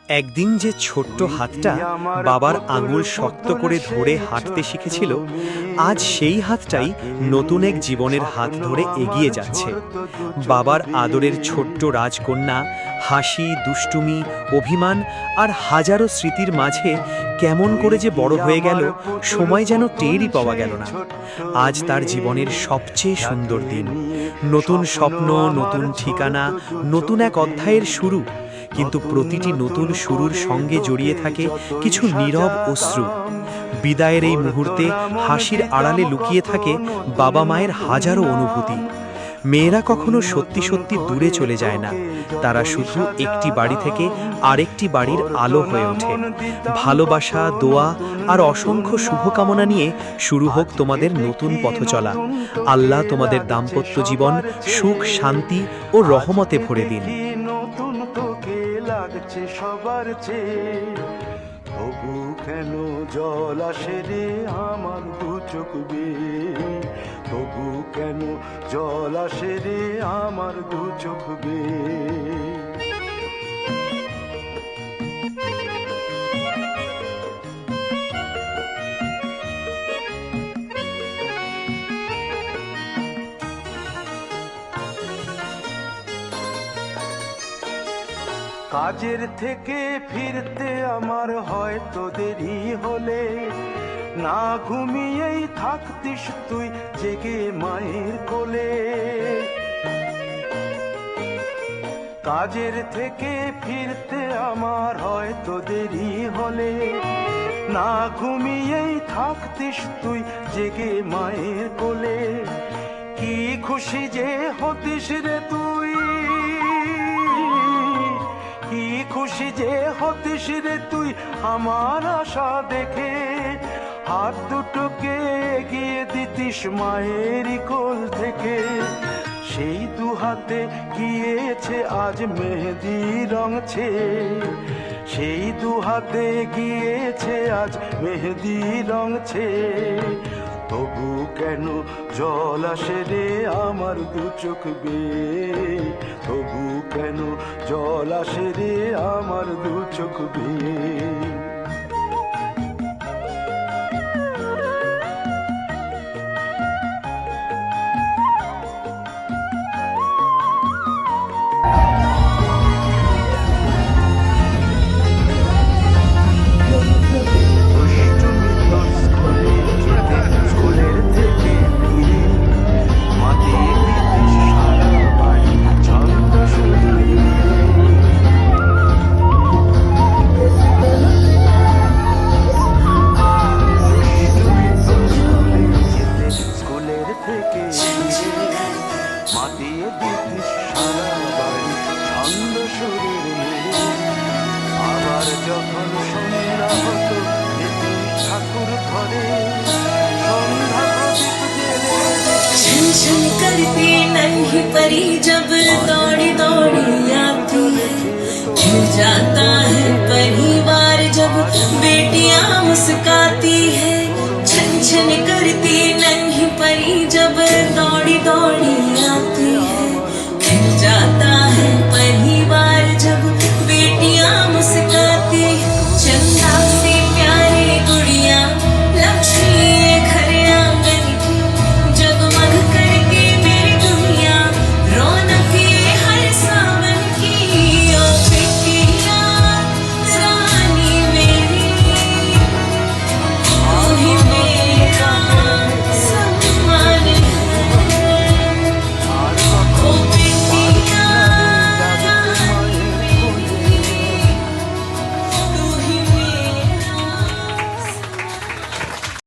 একদিন যে ছোট্ট হাতটা বাবার আঙুল শক্ত করে ধরে হাঁটতে শিখেছিল, আজ সেই হাতটাই নতুন এক জীবনের হাত ধরে এগিয়ে যাচ্ছে। বাবার আদরের ছোট্ট রাজকন্যা হাসি, দুষ্টুমি, অভিমান আর হাজারো স্মৃতির মাঝে কেমন করে যে বড় হয়ে গেল, সময় যেন টেরই পাওয়া গেল না। আজ তার জীবনের সবচেয়ে সুন্দর দিন, নতুন স্বপ্ন, নতুন ঠিকানা, নতুন এক অধ্যায়ের শুরু। কিন্তু প্রতিটি নতুন শুরুর সঙ্গে জড়িয়ে থাকে কিছু নীরব অশ্রু। বিদায়ের এই মুহূর্তে হাসির আড়ালে লুকিয়ে থাকে বাবা মায়ের হাজারো অনুভূতি। মেয়েরা কখনো সত্যি সত্যি দূরে চলে যায় না, তারা শুধু একটি বাড়ি থেকে আরেকটি বাড়ির আলো হয়ে ওঠে। ভালোবাসা, দোয়া আর অসংখ্য শুভকামনা নিয়ে শুরু হোক তোমাদের নতুন পথচলা। আল্লাহ তোমাদের দাম্পত্য জীবন সুখ, শান্তি ও রহমতে ভরে দিন। নতুন তোকে লাগছে সবার চেয়ে, তবু কেন জল আসে রে আমার দু চোখ বেয়ে, তবু কেন জল আসে রে আমার দু চোখ বেয়ে। কাজের থেকে ফিরতে আমার হয়তো দেরি হলে, না ঘুমিয়েই থাকতিস তুই জেগে মায়ের কোলে। কাজের থেকে ফিরতে আমার হয়তো দেরি হলে, না ঘুমিয়েই থাকতিস তুই জেগে মায়ের কোলে। কি খুশি যে হতিস রে তুই, কি খুশি যে হতিস রে তুই আমার আশা দেখে। হাত দুটোকে এগিয়ে দিতিস মায়েরই কোল থেকে, সেই দু হাতে গিয়েছে আজ মেহেদি রং ছেয়ে, সেই দু হাতে গিয়েছে আজ মেহেদি রং ছেয়ে। তবু কেন জল আসে রে আমার দু চোখ বেয়ে, তবু কেন জল আসে রে আমার দু চোখ বেয়ে। মাতিয়ে দিতিস সারা বাড়ি ছন্দ সুরের মেলে। আবার যখন সন্ধ্যা হতো যেতিস ঠাকুর ঘরে, সন্ধ্যা প্রদীপ জেলে। छन छन करती नन्ही परी जब दौड़ी दौड़ी आती है, खिल जाता है